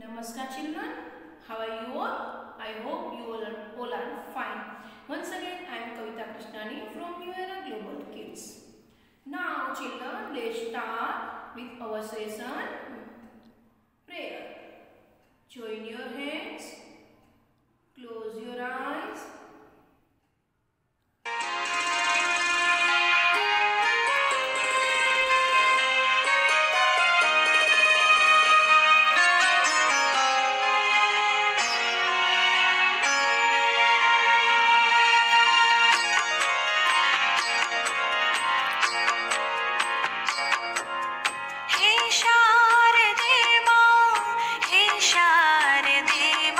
Namaskar children, how are you all? I hope you all are fine. Once again I am Kavita Krishnani from New Era Global Kids. Now children, let's start with our session prayer. Join your hands, close your eyes. Hey Sharde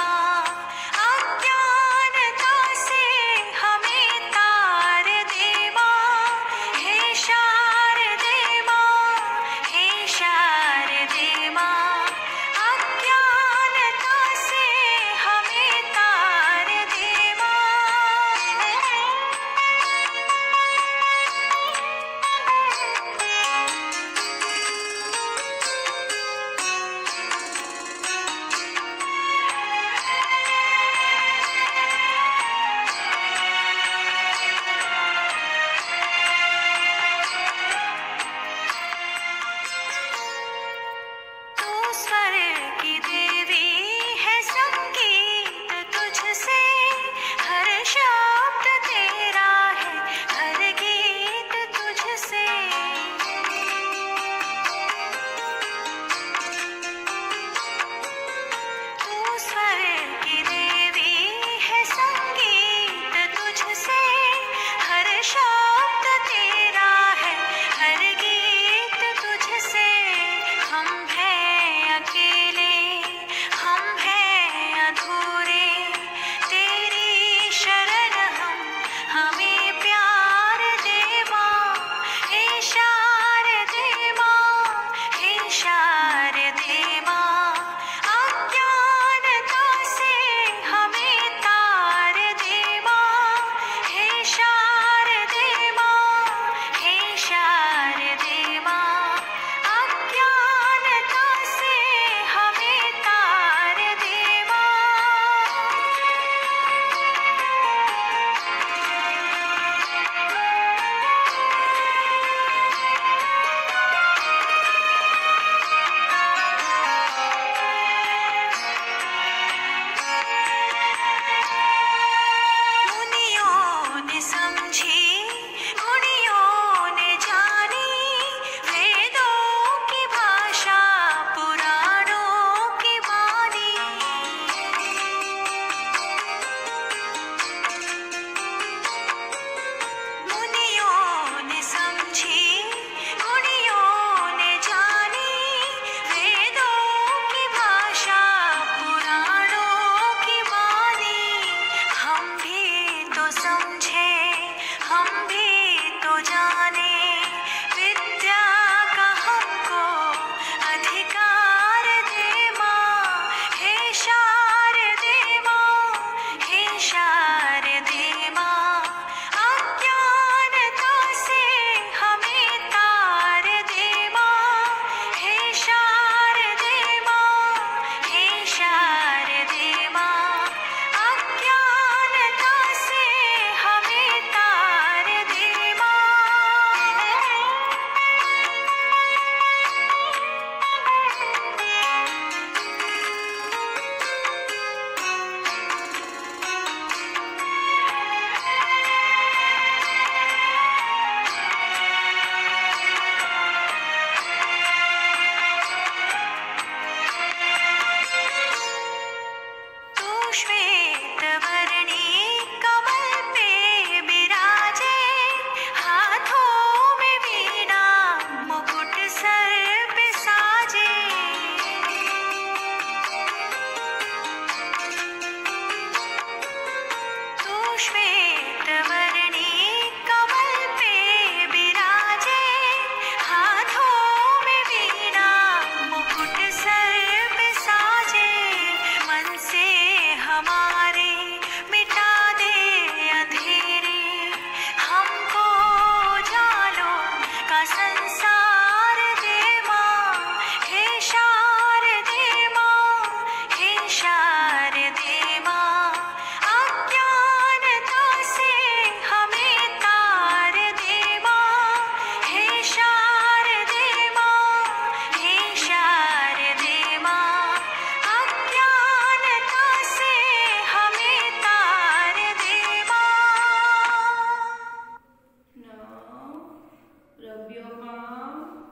rub your palm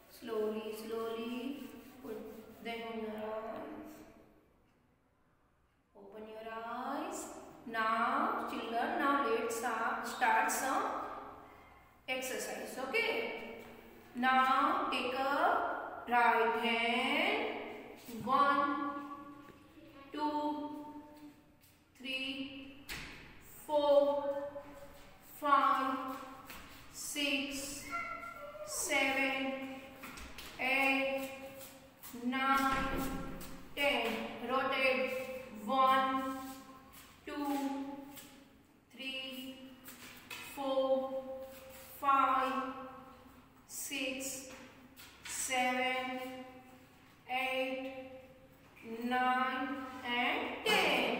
slowly, put them on your eyes. Open your eyes. Now children, now let's start some exercise. Okay, now take a right hand. 1, 2, 3, 4, 5, 6, 7, 8, 9, 10. Rotate. 1, 2, 3, 4, 5, 6, 7, 8, 9 and 10.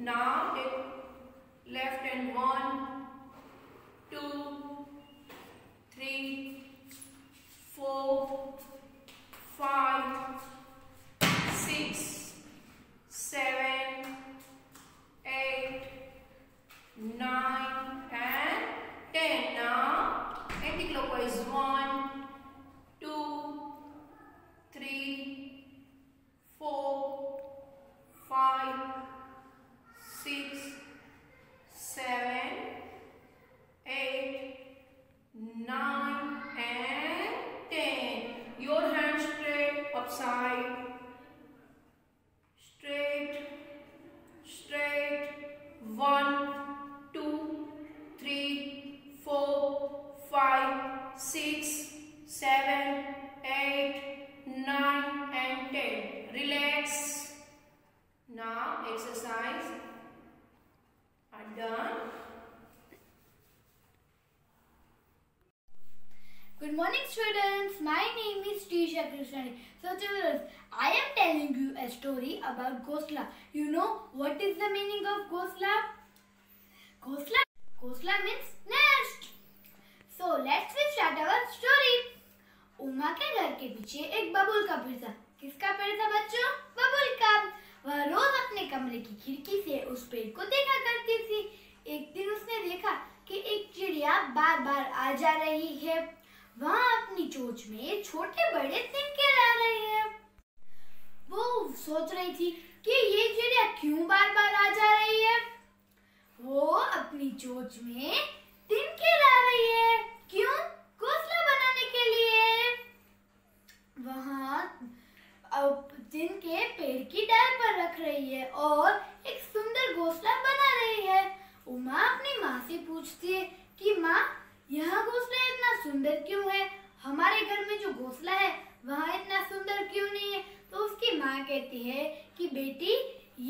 Now take left hand. 1, 2, 3, 4, 5, 6, 7, 8, 9 and 10. Now anti-clockwise. 1, 2, 3, 4, 5, 6, 7, 8, 9 and 10. Your hands straight, upside, straight, straight. 1, 2, 3, 4, 5, 6, 7, 8, 9 and 10. Relax. Now exercise are done. Good morning students, my name is Tisha Krishnani. So children, I am telling you a story about Ghosla. You know what is the meaning of Ghosla? Ghosla means nest. So let's start our story. Uma के घर के पीछे एक बबुल का पेड़ था। किसका पेड़ था बच्चों? बबुल का। वह रोज अपने कमरे की खिड़की से उस पेड़ को देखा करती थी। एक दिन उसने देखा कि एक चिड़िया बार बार आ जा रही है। वह अपनी चोंच में छोटे बड़े तिनके ला रही है। वो सोच रही थी कि ये चिड़िया क्यों बार बार आ जा रही है। वो अपनी चोंच में तिनके ला रही है। क्यों? घोंसला बनाने के लिए। वहाँ तिनके पेड़ की डाल पर रख रही है और एक सुंदर घोंसला बना रही है। उमा अपनी माँ से पूछती है कि माँ, यह घोंसला इतना सुंदर क्यों है? हमारे घर में जो घोंसला है वहाँ इतना सुंदर क्यों नहीं है? तो उसकी माँ कहती है कि बेटी,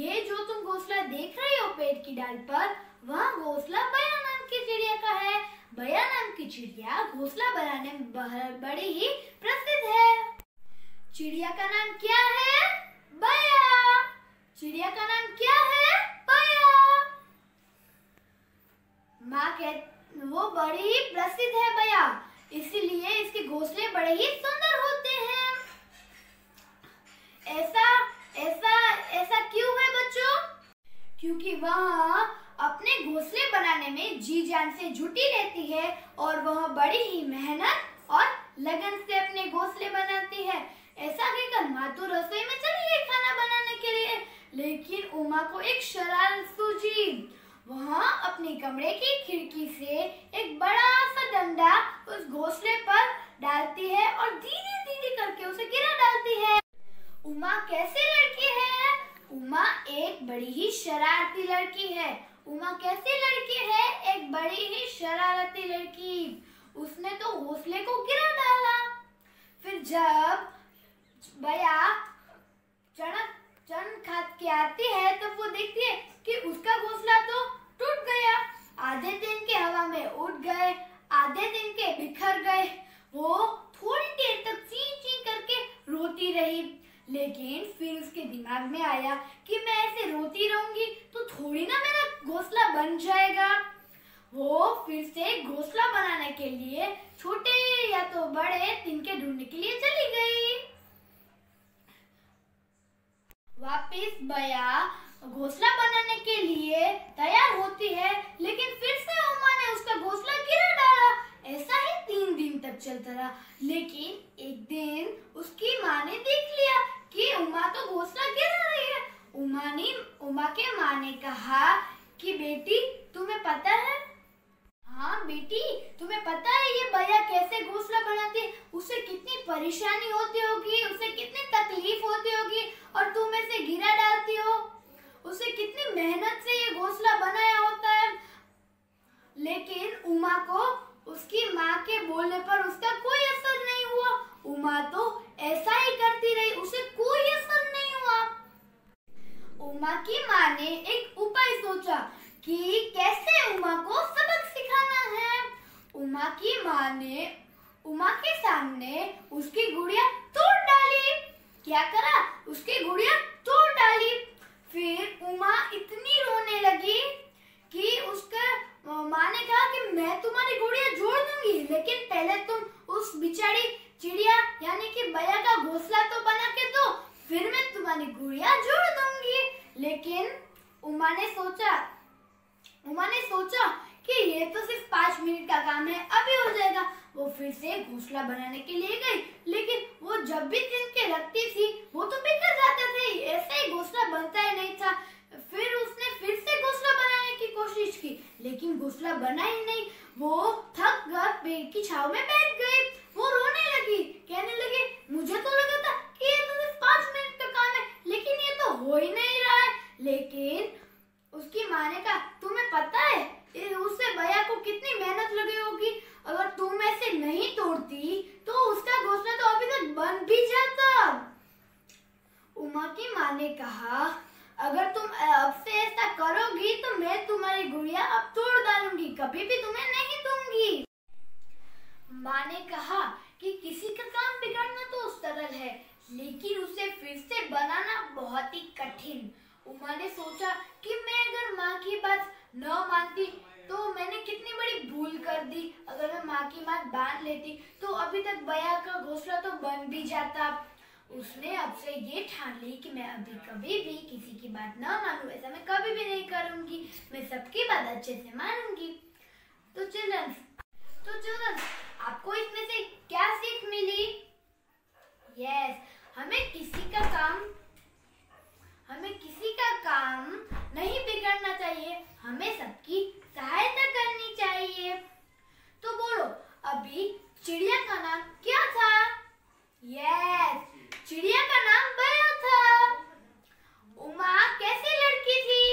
ये जो तुम घोंसला देख रही हो पेड़ की डाल पर, वह घोंसला बया नाम की चिड़िया का है। बया नाम की चिड़िया घोंसला बनाने में बड़ी ही प्रसिद्ध है। चिड़िया का नाम क्या है? बया। चिड़िया का नाम क्या है? बया। माँ कहती वो बड़ी ही प्रसिद्ध है बया, इसीलिए इसके घोंसले बड़े ही सुंदर होते हैं। ऐसा क्यों है बच्चों? क्योंकि वह अपने घोंसले बनाने में जी जान से जुटी रहती है और वह बड़ी ही मेहनत और लगन से अपने घोंसले बनाती है। ऐसा कहकर माँ तो रसोई में चली गई खाना बनाने के लिए, लेकिन उमा को एक शरारत सूझी। वहाँ अपने कमरे की खिड़की से एक बड़ा सा डंडा उस घोंसले पर डालती है और धीरे धीरे करके उसे गिरा डालती है। उमा कैसी लड़की है? उमा एक बड़ी ही शरारती लड़की है। उमा कैसी लड़की है? एक बड़ी ही शरारती लड़की। उसने तो घोंसले को गिरा डाला। फिर जब बया चन खाद के आती है तो वो देखती है कि उसका घोंसला तो टूट गया। आधे दिन के हवा में उड़ गए, आधे दिन के बिखर गए। वो थोड़ी देर तक ची ची करके रोती रही, लेकिन फिर उसके दिमाग में आया कि मैं ऐसे रोती रहूंगी तो थोड़ी ना मेरा घोंसला बन जाएगा। वो फिर से घोंसला बनाने के लिए छोटे या तो बड़े तिनके ढूंढने के लिए चली गई। वापिस बया घोंसला बनाने के लिए तैयार होती है, लेकिन फिर से उमा ने उसका घोंसला गिरा डाला। ऐसा ही तरह। लेकिन एक दिन उसकी माँ ने देख लिया कि उमा तो घोंसला गिरा रही है। उमा के माँ ने कहा कि बेटी तुम्हें पता है, हाँ बेटी तुम्हें पता है ये भैया कैसे घोंसला बनाती है, उसे कितनी परेशानी होती होगी, उसे कितनी तकलीफ होती होगी और तुम इसे गिरा डालती हो। उसे कितनी मेहनत से ये घोंसला बनाया होता है। लेकिन उमा को उसकी माँ के बोलने पर उसका कोई असर नहीं हुआ। उमा तो ऐसा ही करती रही, उसे कोई असर नहीं हुआ। उमा की माँ ने एक उपाय सोचा कि कैसे उमा को सबक सिखाना है। उमा की माँ ने उमा के सामने उसकी गुड़िया तोड़ डाली। क्या करा? उसकी गुड़िया तोड़ डाली। फिर उमा इतनी रोने लगी कि उसका माँ ने कहा कि मैं तुम्हारी गुड़िया जोड़ दूंगी, लेकिन पहले तुम उस बिचारी चिड़िया यानी कि भैया का घोंसला तो बना के दो, फिर मैं तुम्हारी गुड़िया जोड़ दूंगी। लेकिन उमा ने सोचा कि ये तो सिर्फ 5 मिनट का काम है, अभी हो जाएगा। वो फिर से घोंसला बनाने के लिए गई, लेकिन वो जब भी तिनके रखती थी वो तो बिखर जाते थे, ऐसे ही घोंसला बनता ही नहीं था। फिर उसने फिर से घोंसला बनाने की कोशिश की, लेकिन घोंसला बना ही नहीं। वो थक कर पेड़ की छांव में बैठ गई। वो रोने लगी, कहने लगी मुझे तो लगा था कि ये तो सिर्फ 5 मिनट का काम है, लेकिन ये तो हो ही नहीं रहा है। लेकिन उसकी माँ ने कहा तुम्हें पता है उससे भैया को कितनी मेहनत लगी होगी, अगर तुम ऐसे नहीं तोड़ती तो उसका घोंसला तो अभी तक बन भी जाता। उमा की माँ ने कहा अगर तुम अब से ऐसा करोगी तो मैं तुम्हारी गुड़िया अब तोड़ डालूंगी, कभी भी तुम्हें नहीं दूंगी। माँ ने कहा कि किसी का काम बिगाड़ना तो सरल है, लेकिन उसे फिर से बनाना बहुत ही कठिन। उमा ने सोचा कि मैं अगर माँ की बात न मानती तो मैंने कितनी बड़ी भूल कर दी। अगर मैं माँ की बात मान लेती तो अभी तक भैया का घोंसला तो बन भी जाता। उसने अब से ये ठान ली कि मैं अभी कभी भी किसी की बात ना मानूं, ऐसा मैं कभी भी नहीं करूंगी, मैं सबकी बात अच्छे से मानूंगी। तो चिल्ड्रन आपको इसमें से क्या सीख मिली? हमें किसी का काम नहीं बिगाड़ना चाहिए, हमें सबकी सहायता करनी चाहिए। तो बोलो अभी चिड़िया का नाम क्या था? चिड़िया का नाम भैया था। उमा कैसी लड़की थी?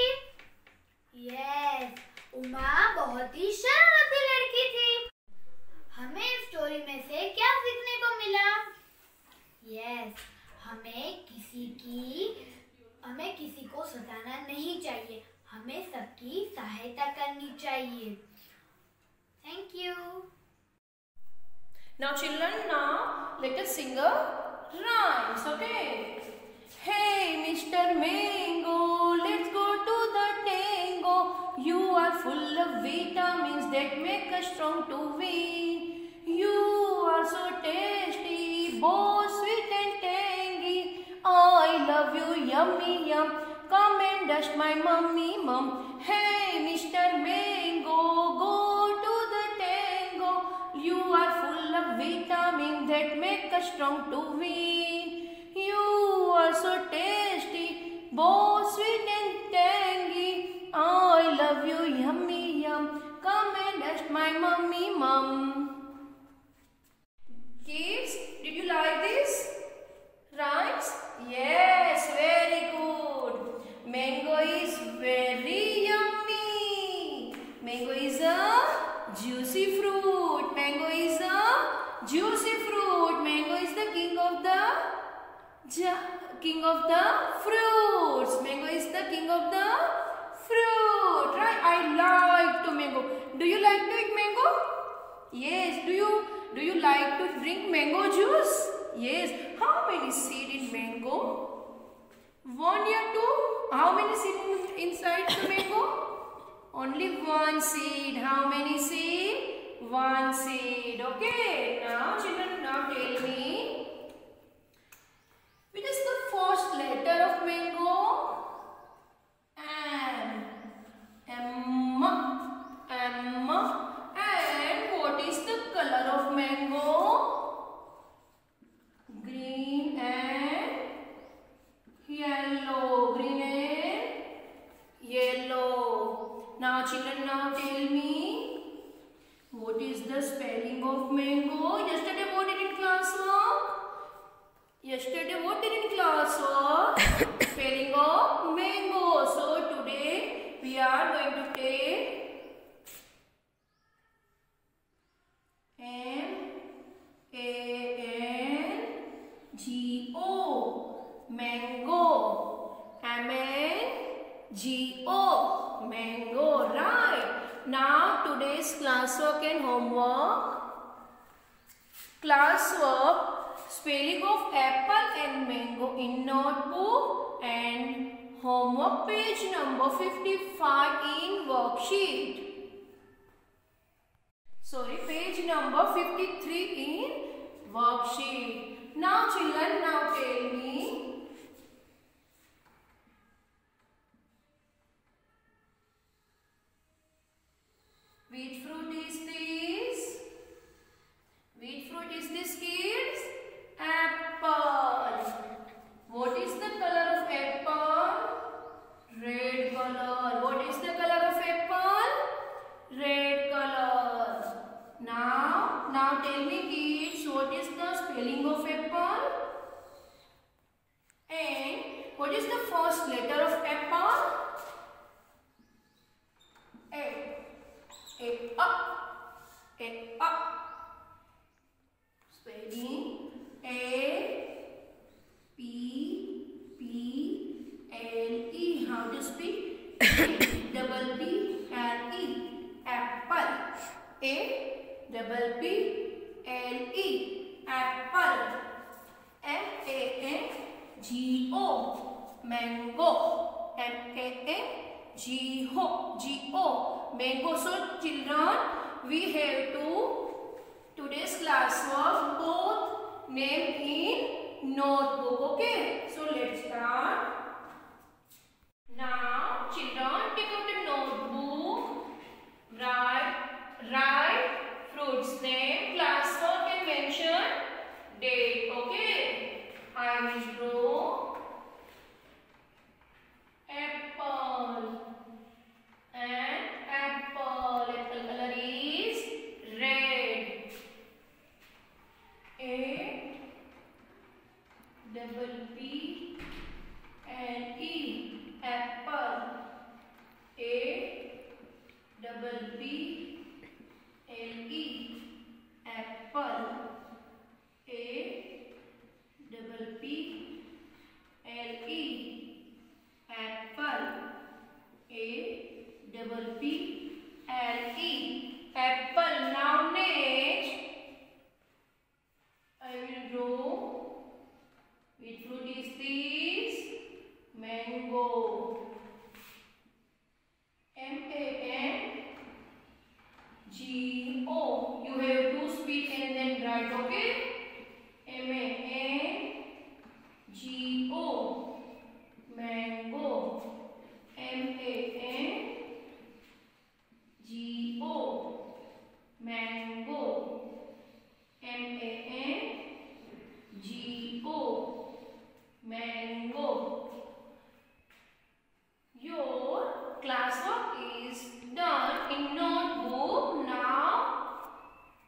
उमा बहुत ही शरारती लड़की थी। हमें इस स्टोरी में से क्या सीखने को मिला? हमें किसी को सताना नहीं चाहिए, हमें सबकी सहायता करनी चाहिए। Thank you. Now children, let us sing a rhymes, okay? Hey Mr. Mango, let's go to the tango. You are full of vitamins that make us strong to win. You are so tasty, both sweet and tangy. I love you, yummy yum. Come and dust my mummy mum. Hey Mr. Mango, go to the tango. You are full of vitamin that make us strong to win. You are so tasty, both sweet and tangy. I love you, yummy yum. Come and dust my mummy mum. Kids, did you like this rhymes? Yes, very good. Mango is very yummy. Mango is a juicy fruit. Mango is a juicy fruit. Mango is the king of the fruits. Mango is the king of the fruit. Right? I like to mango. Do you like to eat mango? Yes. Do you like to drink mango juice? Yes. How many seeds in mango? 1 or 2? How many seeds inside the mango? Only 1 seed. How many seed? 1 seed. Okay. Now children, now tell me, which is the first letter of mango? M. And what is the color of mango? spelling of mango? Yesterday what did in classwork? Yesterday what did in classwork? Spelling of mango. So today we are going to take M-A-N-G-O, mango. M-A-N-G-O, mango. Right. Now today's classwork and homework. Classwork, spelling of apple and mango in notebook, and homework page number 55 in worksheet. Sorry, page number 53 in worksheet. Now children, now tell me, which fruit is this? Which fruit is this, kids? Apple. What is the color of apple? Red color. What is the color of apple? Red color. Now tell me, kids, what is the spelling of apple? And what is the first letter of apple? A. Spelling A-P-P-L-E. How to speak? A-double-P-L-E. Apple. A-double-P-L-E. Apple. M-A-N-G-O. Mango. M-A-N-G-O. Mango. So children, we have to today's classwork both name in notebook. Okay, so let's start. Now children, take out the notebook, write fruits name, classwork and mention date. Okay, I will draw apple. And apple color is red. A-double-P-L-E, apple. A-double-P-L-E, apple. A-double-P-L-E, apple. A-double-P-L-E, apple. Now next, I will draw which fruit is this? Mango. M-A-N-G-O. You have to speak and then write, okay? M-A-N-G-O. Mango. M-A-N-G-O. Mango. M-A-N-G-O. Mango. Your classwork is done in notebook. Now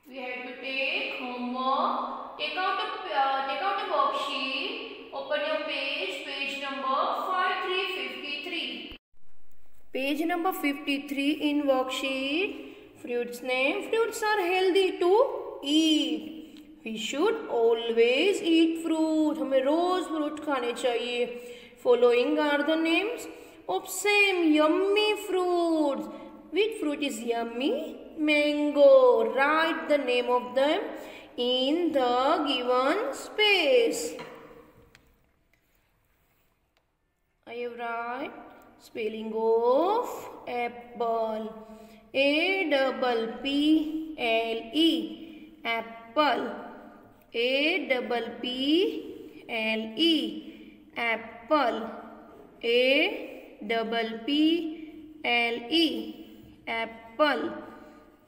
we have to take homework. Take out the worksheet. Open your page number 5353. Page number 53 in worksheet. Fruits name. Fruits are healthy to eat. We should always eat fruit. हमें रोज fruit खाने चाहिए. Following are the names of same yummy fruits. Which fruit is yummy? Mango. Write the name of them in the given space. I have write spelling of apple. A-double-P-L-E, apple. A-double-P-L-E, apple. A-double-P-L-E, apple.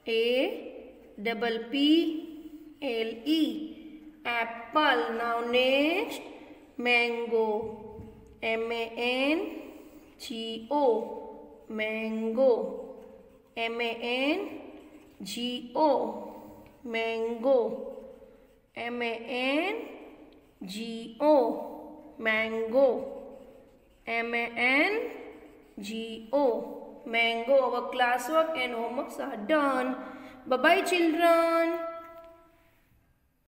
A-double-P-L-E, apple. Now next, mango. M-A-N-G-O, mango. M-A-N-G-O, mango. M-A-N-G-O, mango. M-A-N-G-O, mango. Our classwork and homeworks are done. Bye-bye, children.